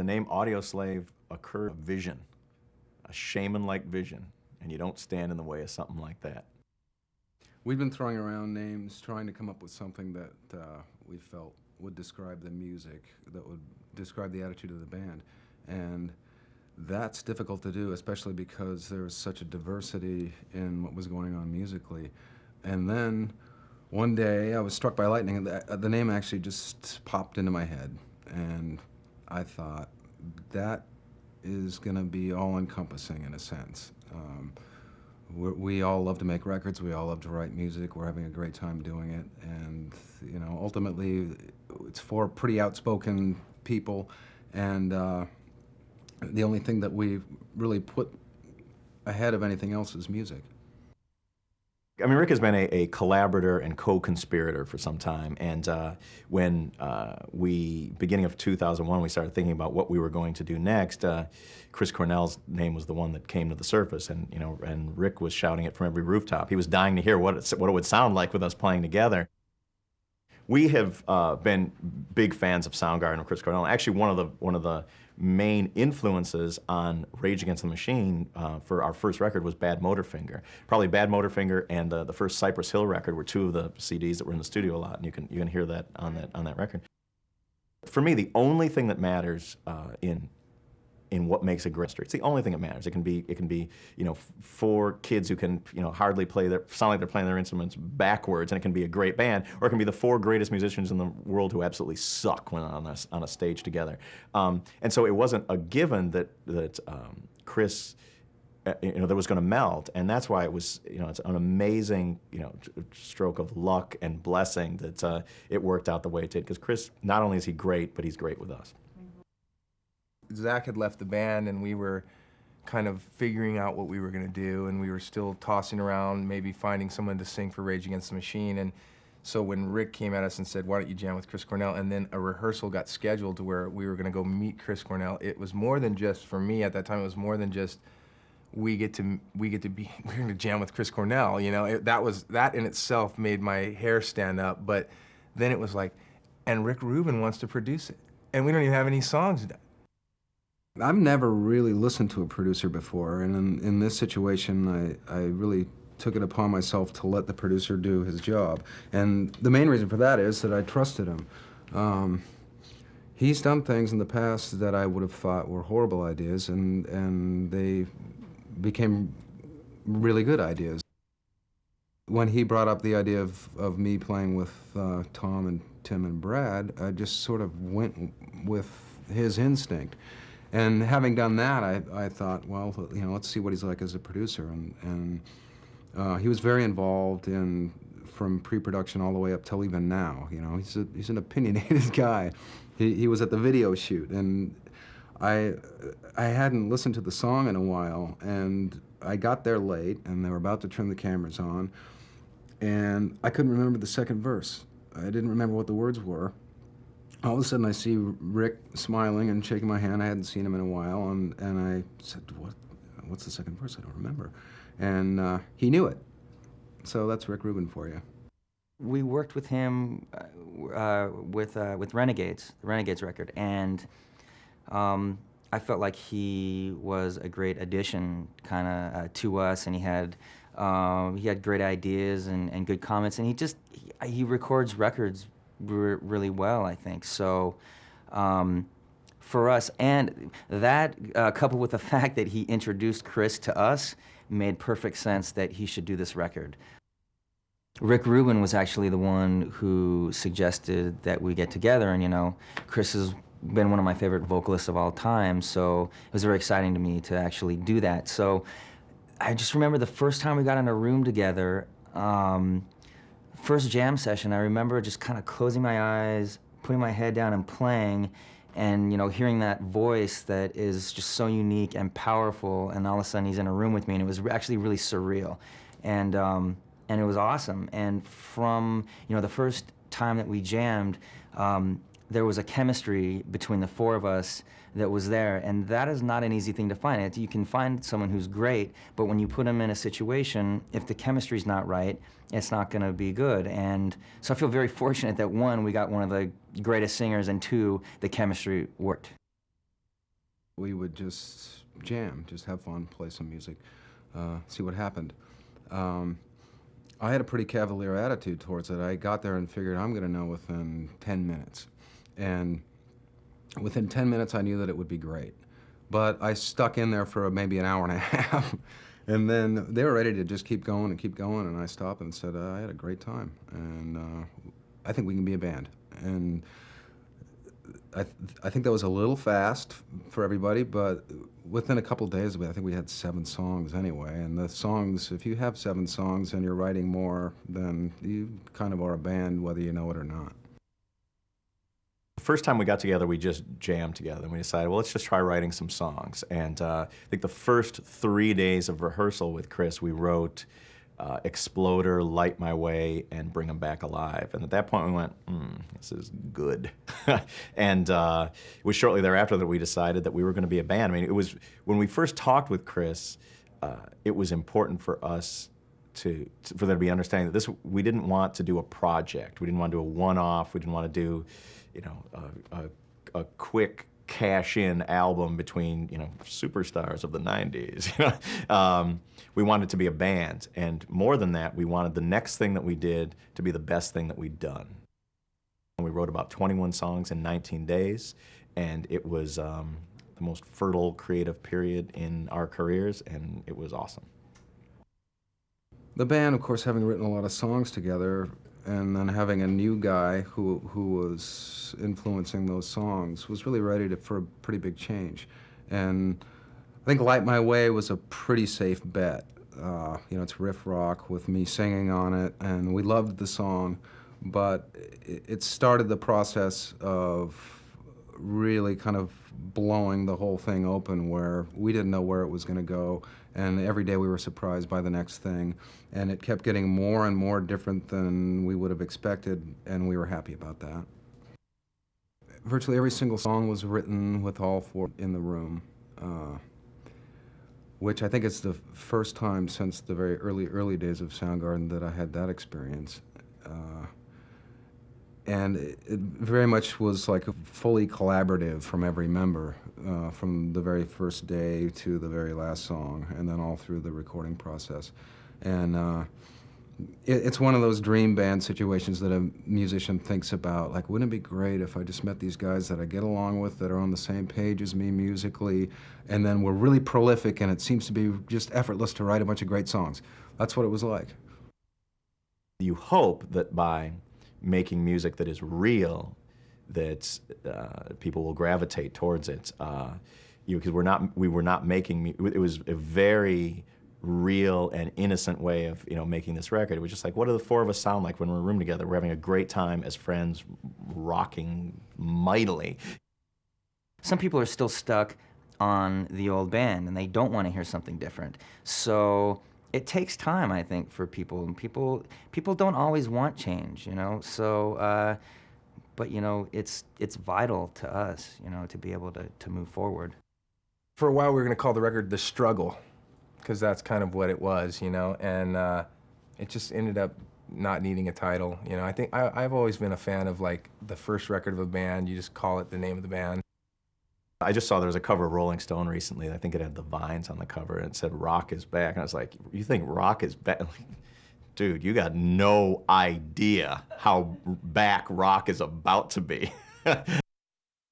The name Audioslave occurred a vision, a shaman-like vision, and you don't stand in the way of something like that. We've been throwing around names, trying to come up with something that we felt would describe the music, that would describe the attitude of the band. And that's difficult to do, especially because there was such a diversity in what was going on musically. And then one day I was struck by lightning, and the name actually just popped into my head. And I thought, that is going to be all-encompassing in a sense. We all love to make records, we all love to write music, we're having a great time doing it, and you know, ultimately it's for pretty outspoken people, and the only thing that we really put ahead of anything else is music. I mean, Rick has been a collaborator and co-conspirator for some time, and when beginning of 2001, we started thinking about what we were going to do next, Chris Cornell's name was the one that came to the surface, and you know, and Rick was shouting it from every rooftop. He was dying to hear what it would sound like with us playing together. We have been big fans of Soundgarden and Chris Cornell. Actually, one of the main influences on Rage Against the Machine for our first record was Bad Motorfinger. Probably Bad Motorfinger and the first Cypress Hill record were two of the CDs that were in the studio a lot, and you can hear that on that record. For me, the only thing that matters in what makes a great record, it's the only thing that matters. It can be you know, four kids who can, you know, hardly sound like they're playing their instruments backwards, and it can be a great band, or it can be the four greatest musicians in the world who absolutely suck when on a stage together. And so it wasn't a given that Chris, you know, that was going to melt, and that's why it was, you know, it's an amazing, you know, stroke of luck and blessing that it worked out the way it did. Because Chris, not only is he great, but he's great with us. Zach had left the band, and we were kind of figuring out what we were going to do, and we were still tossing around, maybe finding someone to sing for Rage Against the Machine. And so when Rick came at us and said, why don't you jam with Chris Cornell, and then a rehearsal got scheduled to where we were going to go meet Chris Cornell, it was more than just, for me at that time, it was more than just we're going to jam with Chris Cornell, you know. That in itself made my hair stand up, but then it was like, and Rick Rubin wants to produce it, and we don't even have any songs done. I've never really listened to a producer before, and in this situation, I really took it upon myself to let the producer do his job. And the main reason for that is that I trusted him. He's done things in the past that I would have thought were horrible ideas, and they became really good ideas. When he brought up the idea of me playing with Tom and Tim and Brad, I just sort of went with his instinct. And having done that, I thought, well, you know, let's see what he's like as a producer. And he was very involved from pre-production all the way up till even now. You know, he's an opinionated guy. He was at the video shoot, and I hadn't listened to the song in a while, and I got there late, and they were about to turn the cameras on, and I couldn't remember the second verse. I didn't remember what the words were. All of a sudden, I see Rick smiling and shaking my hand. I hadn't seen him in a while, and I said, what's the second verse? I don't remember. And he knew it. So that's Rick Rubin for you. We worked with him with Renegades, the Renegades record, and I felt like he was a great addition kind of to us, and he had great ideas and good comments, and he records records really well, I think. So for us, and that coupled with the fact that he introduced Chris to us, made perfect sense that he should do this record. Rick Rubin was actually the one who suggested that we get together, and you know, Chris has been one of my favorite vocalists of all time, so it was very exciting to me to actually do that. So I just remember the first time we got in a room together, first jam session, I remember just kind of closing my eyes, putting my head down and playing, and you know, hearing that voice that is just so unique and powerful, and all of a sudden he's in a room with me, and it was actually really surreal. And it was awesome. And from, you know, the first time that we jammed, there was a chemistry between the four of us that was there, and that is not an easy thing to find. You can find someone who's great, but when you put them in a situation, if the chemistry's not right, it's not going to be good. And so I feel very fortunate that one, we got one of the greatest singers, and two, the chemistry worked. We would just jam, just have fun, play some music, see what happened. I had a pretty cavalier attitude towards it. I got there and figured I'm going to know within 10 minutes. And within 10 minutes, I knew that it would be great. But I stuck in there for maybe an hour and a half. And then they were ready to just keep going, and I stopped and said, I had a great time, and I think we can be a band. And I think that was a little fast for everybody, but within a couple of days, I think we had 7 songs anyway. And the songs, if you have 7 songs and you're writing more, then you kind of are a band whether you know it or not. The first time we got together, we just jammed together, and we decided, well, let's just try writing some songs. And I think the first 3 days of rehearsal with Chris, we wrote Exploder, Light My Way, and Bring 'Em Back Alive. And at that point, we went, this is good. And it was shortly thereafter that we decided that we were going to be a band. I mean, it was, when we first talked with Chris, it was important for us for there to be understanding that we didn't want to do a project. We didn't want to do a one-off. We didn't want to do, you know, a quick cash-in album between, you know, superstars of the 90s. We wanted to be a band, and more than that, we wanted the next thing that we did to be the best thing that we'd done. We wrote about 21 songs in 19 days, and it was the most fertile creative period in our careers, and it was awesome. The band, of course, having written a lot of songs together, and then having a new guy who was influencing those songs, was really ready for a pretty big change. And I think Light My Way was a pretty safe bet. You know, it's riff rock with me singing on it, and we loved the song, but it started the process of really kind of blowing the whole thing open, where we didn't know where it was going to go, and every day we were surprised by the next thing, and it kept getting more and more different than we would have expected, and we were happy about that. Virtually every single song was written with all 4 in the room, which I think is the first time since the very early days of Soundgarden that I had that experience. And it very much was like fully collaborative from every member, from the very first day to the very last song, and then all through the recording process. And it's one of those dream band situations that a musician thinks about, like, wouldn't it be great if I just met these guys that I get along with, that are on the same page as me musically, and then we're really prolific, and it seems to be just effortless to write a bunch of great songs. That's what it was like. You hope that by making music that is real, that people will gravitate towards it. Because we were not making, it was a very real and innocent way of, you know, making this record. It was just like, what do the 4 of us sound like when we're in a room together? We're having a great time as friends, rocking mightily. Some people are still stuck on the old band, and they don't want to hear something different. So it takes time, I think, for people, and people don't always want change, you know. So, but you know, it's vital to us, you know, to be able to move forward. For a while, we were going to call the record The Struggle, because that's kind of what it was, you know, and it just ended up not needing a title. You know, I think I've always been a fan of, like, the first record of a band, you just call it the name of the band. I just saw there was a cover of Rolling Stone recently. I think it had the Vines on the cover, and it said "Rock is back." And I was like, "You think rock is back?" Like, dude, you got no idea how back rock is about to be.